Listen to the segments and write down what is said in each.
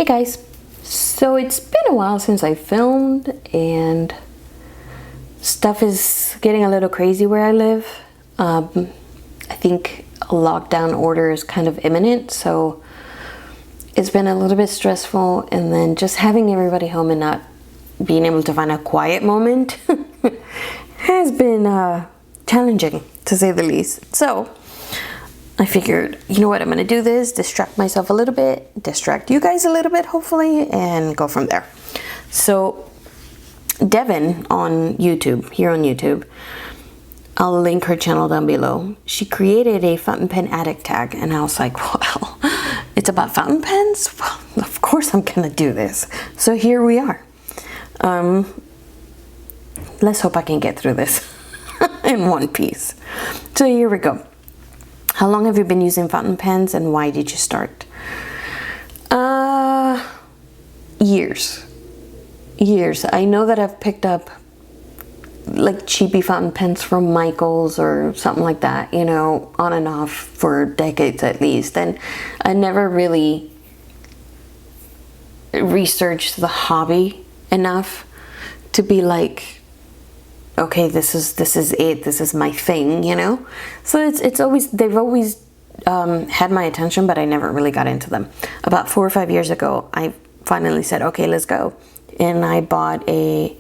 Hey guys, so it's been a while since I filmed and stuff is getting a little crazy where I live. I think a lockdown order is kind of imminent, so it's been a little bit stressful, and then just having everybody home and not being able to find a quiet moment has been challenging, to say the least. So I figured, you know what, I'm gonna do this, distract myself a little bit, distract you guys a little bit, hopefully, and go from there. So Devin on YouTube, here on YouTube, I'll link her channel down below. She created a fountain pen addict tag, and I was like, well, it's about fountain pens? Well, of course I'm gonna do this. So here we are. Let's hope I can get through this in one piece. So here we go. How long have you been using fountain pens, and why did you start? Years. I know that I've picked up like cheapy fountain pens from Michael's or something like that, you know, on and off for decades at least. And I never really researched the hobby enough to be like, okay, this is it, this is my thing, you know. So they've always had my attention, but I never really got into them. About 4 or 5 years ago, I finally said, okay, let's go. And I bought a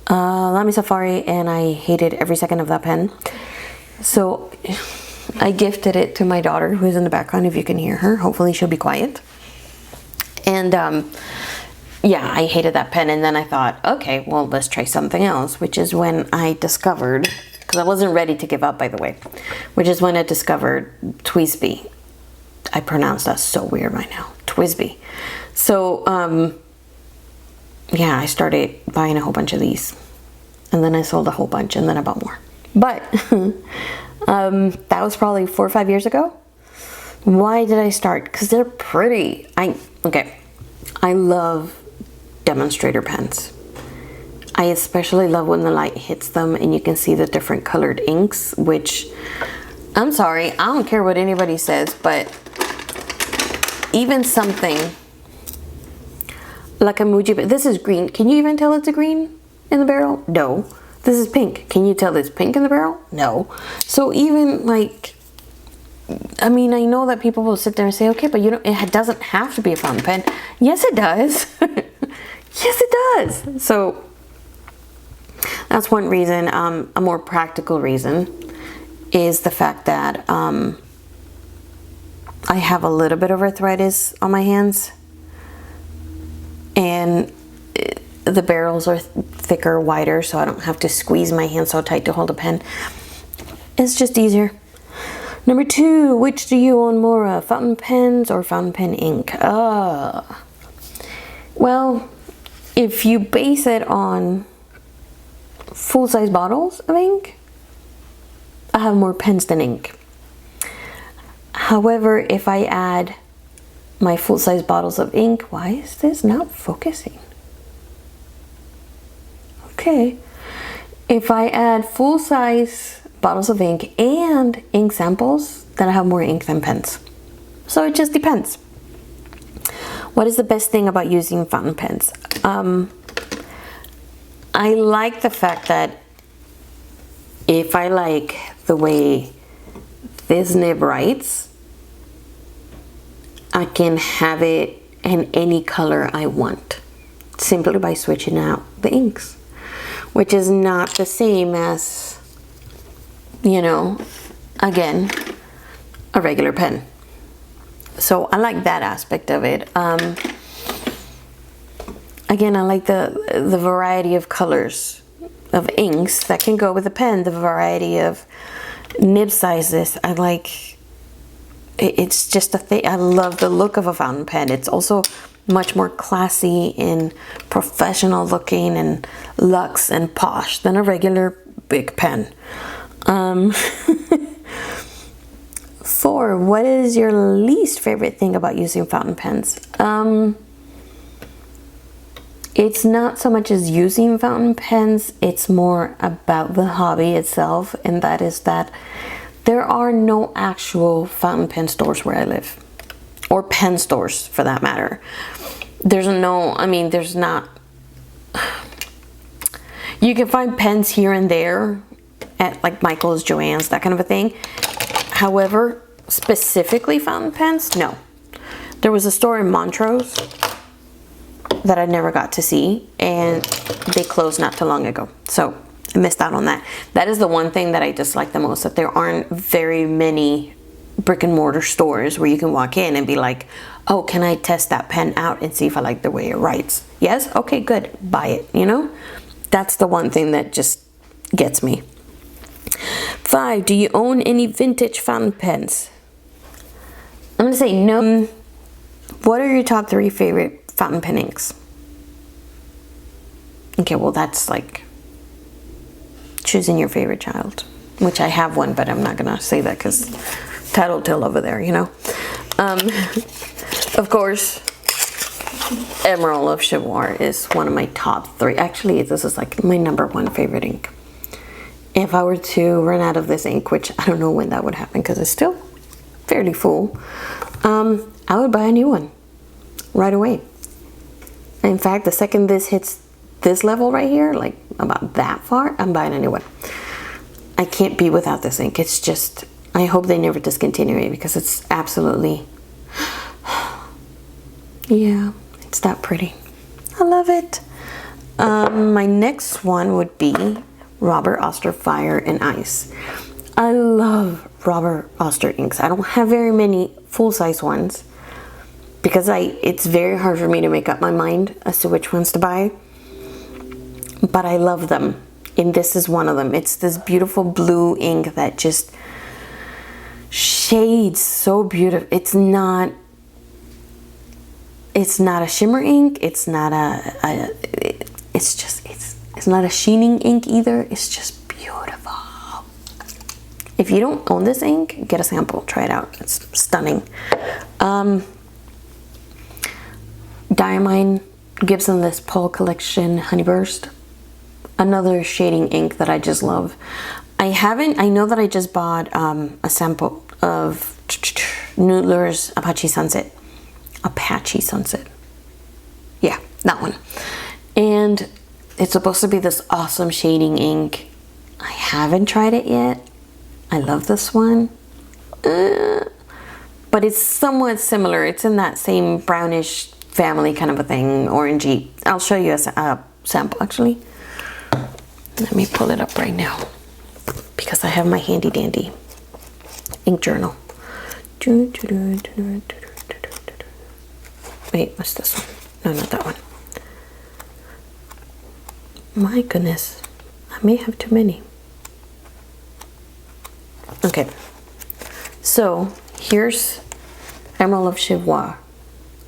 Lamy Safari, and I hated every second of that pen. So I gifted it to my daughter, who's in the background, if you can hear her. Hopefully she'll be quiet. And yeah, I hated that pen, and then I thought, okay, well, let's try something else, which is when I discovered, because I wasn't ready to give up, by the way, which is when I discovered TWSBI. I pronounce that so weird right now, TWSBI. So, yeah, I started buying a whole bunch of these, and then I sold a whole bunch, and then I bought more. But that was probably 4 or 5 years ago. Why did I start? Because they're pretty. I love demonstrator pens. I especially love when the light hits them and you can see the different colored inks, which, I'm sorry, I don't care what anybody says, but even something like a Muji, but this is green. Can you even tell it's a green in the barrel? No. This is pink. Can you tell it's pink in the barrel? No. So even like, I mean, I know that people will sit there and say, okay, but you know, it doesn't have to be a fountain pen. Yes, it does. Yes, it does. So that's one reason. A more practical reason is the fact that I have a little bit of arthritis on my hands, and the barrels are thicker, wider, so I don't have to squeeze my hand so tight to hold a pen. It's just easier. Number 2, which do you own more of, fountain pens or fountain pen ink? Well, if you base it on full-size bottles of ink, I have more pens than ink. However, if I add my full-size bottles of ink, why is this not focusing? Okay. If I add full-size bottles of ink and ink samples, then I have more ink than pens. So it just depends. What is the best thing about using fountain pens? I like the fact that if I like the way this nib writes, I can have it in any color I want, simply by switching out the inks, which is not the same as, you know, again, a regular pen. So I like that aspect of it. Again, I like the variety of colors of inks that can go with a pen, the variety of nib sizes. I like, it's just a thing. I love the look of a fountain pen. It's also much more classy and professional looking and luxe and posh than a regular big pen. 4, what is your least favorite thing about using fountain pens? It's not so much as using fountain pens, it's more about the hobby itself, and that is that there are no actual fountain pen stores where I live, or pen stores for that matter. there's no, I mean, there's not, you can find pens here and there at like Michael's, Joann's, that kind of a thing. However, specifically fountain pens, no. There was a store in Montrose that I never got to see, and they closed not too long ago. So I missed out on that. That is the one thing that I dislike the most, that there aren't very many brick and mortar stores where you can walk in and be like, oh, can I test that pen out and see if I like the way it writes? Yes? Okay, good. Buy it, you know? That's the one thing that just gets me. 5, do you own any vintage fountain pens? I'm gonna say no. What are your top 3 favorite fountain pen inks? Okay, well that's like choosing your favorite child, which I have one, but I'm not gonna say that because tattletale over there, you know. Of course, Emerald of Chivalry is one of my top 3. Actually, this is like my #1 favorite ink. If I were to run out of this ink, which I don't know when that would happen because it's still fairly full, I would buy a new one right away. In fact, the second this hits this level right here, like about that far, I'm buying a new one. I can't be without this ink. It's just, I hope they never discontinue it because it's absolutely, yeah, it's that pretty. I love it. My next one would be Robert Oster Fire and Ice. I love Robert Oster inks. I don't have very many full-size ones because it's very hard for me to make up my mind as to which ones to buy, but I love them, and this is one of them. It's this beautiful blue ink that just shades so beautiful. It's not a shimmer ink. It's not it's not a sheening ink either. It's just beautiful. If you don't own this ink, get a sample, try it out. It's stunning. Diamine Gibson Les Paul Collection Honeyburst, another shading ink that I just love. I know that I just bought a sample of Noodler's Apache Sunset. Yeah, that one. And it's supposed to be this awesome shading ink. I haven't tried it yet. I love this one. But it's somewhat similar. It's in that same brownish family kind of a thing, orangey. I'll show you a sample actually. Let me pull it up right now because I have my handy dandy ink journal. Wait, what's this one? No, not that one. My goodness, I may have too many. Okay, so here's Emerald of Chivalry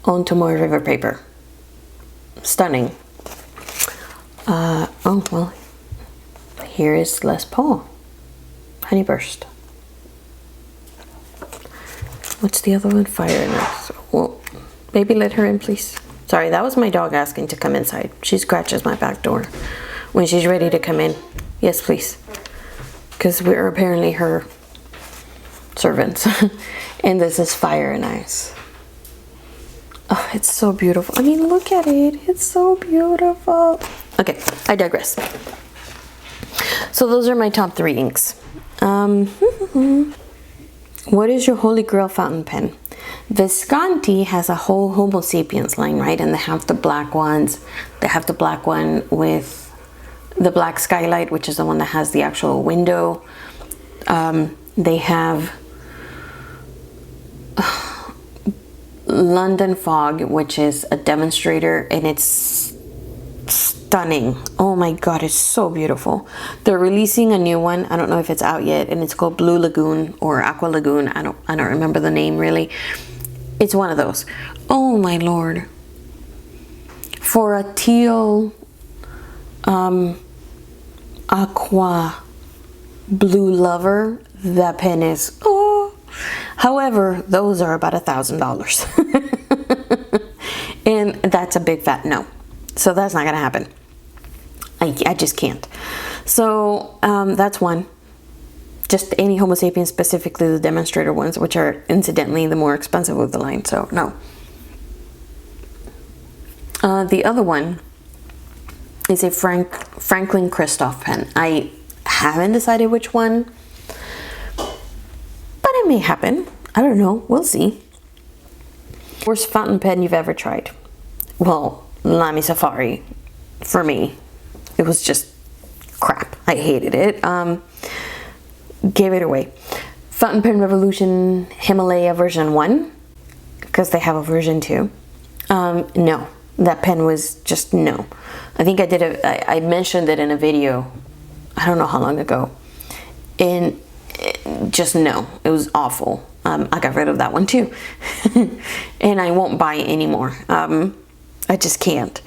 on Tomoe River paper. Stunning. Oh well, here is Les Paul Honeyburst. What's the other one? Fire and Ice. Well, baby, let her in, please. Sorry, that was my dog asking to come inside. She scratches my back door when she's ready to come in. Yes, please. Because we're apparently her servants. And this is Fire and Ice. Oh, it's so beautiful. I mean, look at it. It's so beautiful. Okay, I digress. So those are my top 3 inks. What is your holy grail fountain pen? Visconti has a whole Homo sapiens line, right? And they have the black ones. They have the black one with the black skylight, which is the one that has the actual window. They have London Fog, which is a demonstrator, and it's stunning. Oh my god, it's so beautiful. They're releasing a new one. I don't know if it's out yet, and it's called Blue Lagoon or Aqua Lagoon. I don't remember the name really. It's one of those. Oh my lord. For a teal aqua blue lover, that pen is however, those are about $1,000. And that's a big fat no. So that's not gonna happen. I just can't. So that's one. Just any Homo sapiens, specifically the demonstrator ones, which are incidentally the more expensive of the line, so no. The other one is a Franklin Christoph pen. I haven't decided which one, but it may happen. I don't know. We'll see. Worst fountain pen you've ever tried? Well, Lamy Safari. For me, it was just crap. I hated it. Gave it away. Fountain Pen Revolution Himalaya version 1, because they have a version 2. No, that pen was just no. I think I mentioned it in a video, I don't know how long ago, and just no, it was awful. I got rid of that one too. And I won't buy it anymore. I just can't.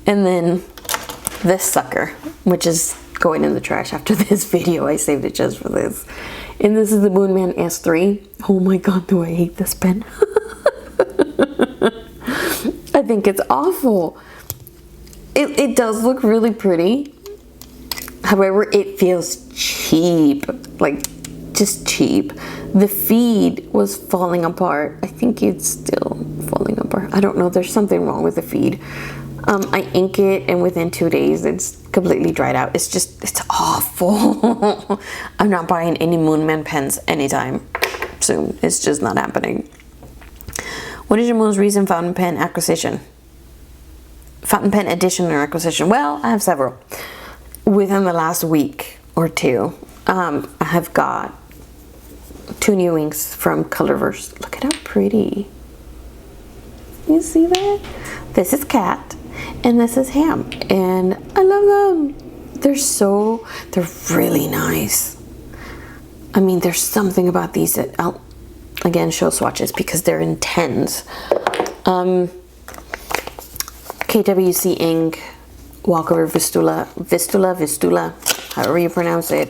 And then this sucker, which is going in the trash after this video. I saved it just for this. And this is the Moonman S3. Oh my god, do I hate this pen. I think it's awful. It does look really pretty. However, it feels cheap. Like, just cheap. The feed was falling apart. I think it's still falling apart. I don't know. There's something wrong with the feed. I ink it, and within 2 days, it's completely dried out. It's awful. I'm not buying any Moonman pens anytime soon. It's just not happening. What is your most recent fountain pen acquisition? Fountain pen addition or acquisition? Well, I have several. Within the last week or two, I have got 2 new inks from Colorverse. Look at how pretty. You see that? This is Cat and this is Ham, and I love them. They're really nice. I mean, there's something about these that I'll again show swatches because they're in 10s. KWC ink, Walkover Vistula, however you pronounce it.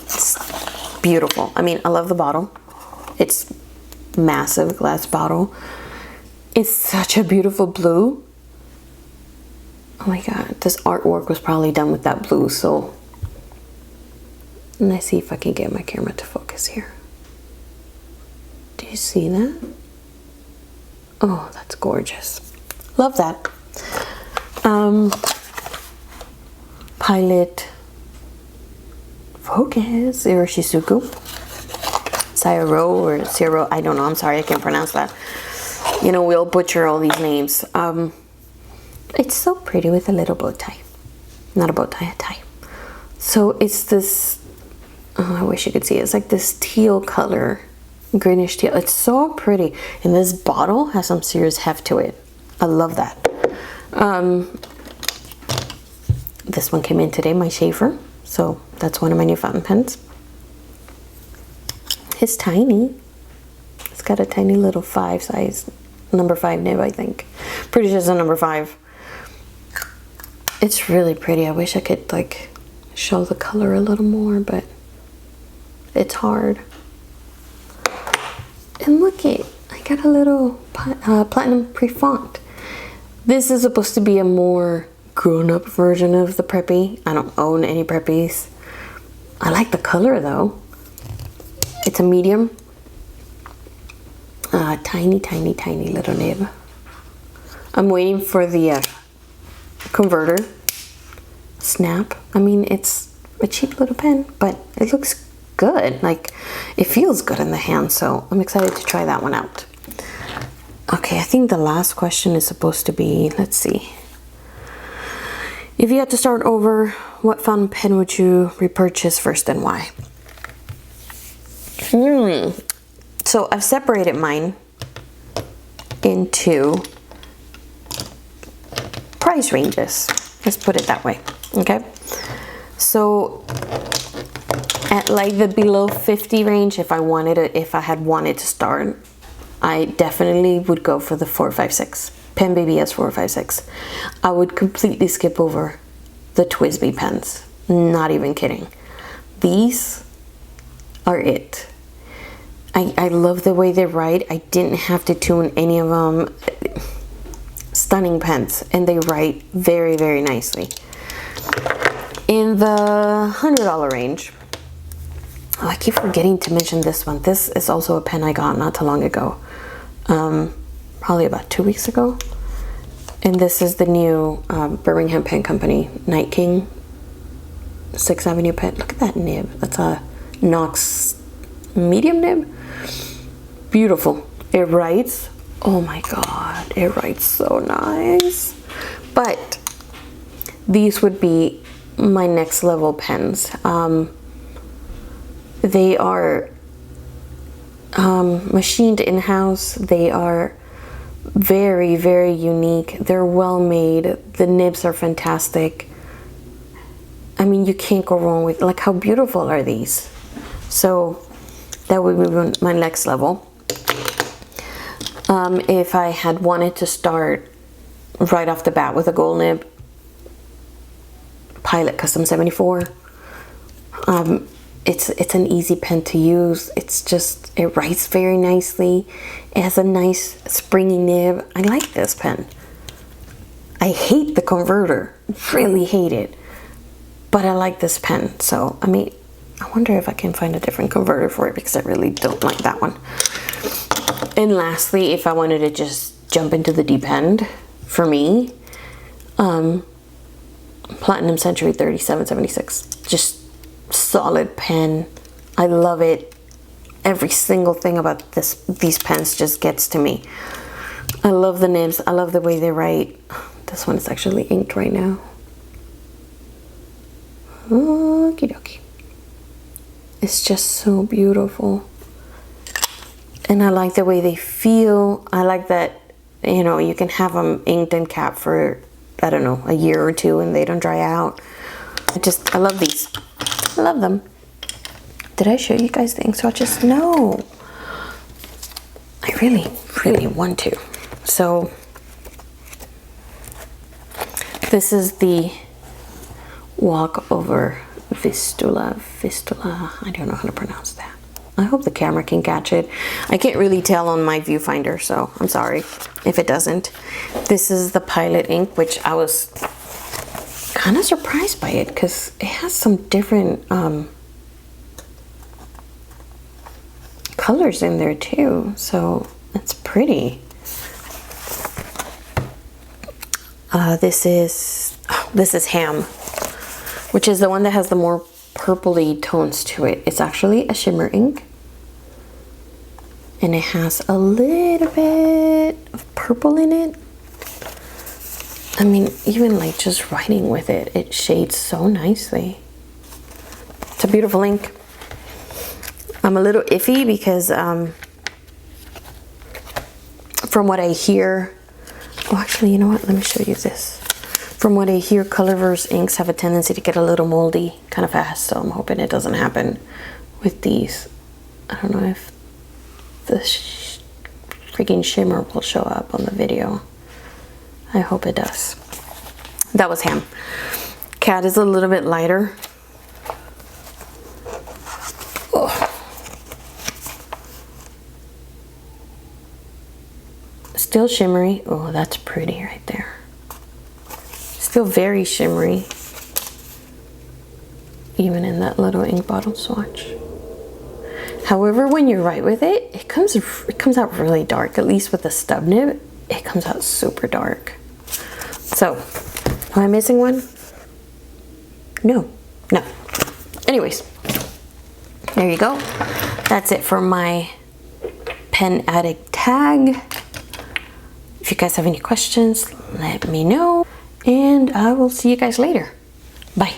It's beautiful. I mean, I love the bottle. It's massive glass bottle. It's such a beautiful blue. Oh my god, this artwork was probably done with that blue, so let's see if I can get my camera to focus here. Do you see that? Oh, that's gorgeous. Love that. Pilot Focus Iroshizuku Sayaro or Zero, I don't know, I'm sorry, I can't pronounce that. You know, we'll butcher all these names. It's so pretty with a little bow tie. Not a bow tie, a tie. So it's this, oh, I wish you could see it. It's like this teal color, greenish teal. It's so pretty. And this bottle has some serious heft to it. I love that. This one came in today, my Schaefer. So that's one of my new fountain pens. It's tiny. It's got a tiny little 5 size, number 5 nib, I think. Pretty sure it's a number 5. It's really pretty. I wish I could like show the color a little more, but it's hard. And look it, I got a little platinum pre-font. This is supposed to be a more grown-up version of the Preppy. I don't own any Preppies. I like the color though. It's a medium. Tiny, tiny, tiny little nib. I'm waiting for the converter snap. I mean, it's a cheap little pen, but it looks good. Like, it feels good in the hand, so I'm excited to try that one out. Okay, I think the last question is supposed to be, let's see. If you had to start over, what fountain pen would you repurchase first and why? So I've separated mine into price ranges. Let's put it that way, okay? So at like the below 50 range, if I had wanted to start, I definitely would go for the 456, Pen Baby S 456. I would completely skip over the TWSBI pens, not even kidding. These are it. I love the way they write. I didn't have to tune any of them. Stunning pens, and they write very, very nicely. In the $100 range, oh, I keep forgetting to mention this one. This is also a pen I got not too long ago, probably about 2 weeks ago. And this is the new Birmingham Pen Company Night King 6th Avenue pen. Look at that nib. That's a Knox medium nib. Beautiful. It writes, oh my god, it writes so nice. But these would be my next level pens. They are machined in-house. They are very, very unique. They're well made. The nibs are fantastic. I mean, you can't go wrong with, like, how beautiful are these? So that would be my next level. If I had wanted to start right off the bat with a gold nib, Pilot Custom 74. It's an easy pen to use. It's just, it writes very nicely. It has a nice springy nib. I like this pen. I hate the converter, really hate it, but I like this pen. So, I mean, I wonder if I can find a different converter for it, because I really don't like that one. And lastly, if I wanted to just jump into the deep end, for me, Platinum Century 3776, just solid pen. I love it. Every single thing about these pens just gets to me. I love the nibs. I love the way they write. This one is actually inked right now. Okie dokie. It's just so beautiful. And I like the way they feel. I like that, you know, you can have them inked and capped for, I don't know, a year or two and they don't dry out. I love these. I love them. Did I show you guys the ink swatches? No. I really, really want to. So this is the Walkover Vistula. I don't know how to pronounce that. I hope the camera can catch it. I can't really tell on my viewfinder, so I'm sorry if it doesn't. This is the Pilot ink, which I was kind of surprised by it because it has some different colors in there too, so it's pretty. This is Ham, which is the one that has the more purpley tones to it. It's actually a shimmer ink, and it has a little bit of purple in it. I mean, even like just writing with it, it shades so nicely. It's a beautiful ink. I'm a little iffy because from what I hear, oh, actually, you know what? Let me show you this. From what I hear, Colorverse inks have a tendency to get a little moldy kind of fast, so I'm hoping it doesn't happen with these. I don't know if the freaking shimmer will show up on the video. I hope it does. That was Ham. Cat is a little bit lighter. Oh. Still shimmery. Oh, that's pretty right there. Still very shimmery, even in that little ink bottle swatch. However, when you write with it, it comes out really dark. At least with the stub nib, it comes out super dark. So, am I missing one? No. Anyways, there you go. That's it for my Pen Addict tag. If you guys have any questions, let me know. And I will see you guys later. Bye.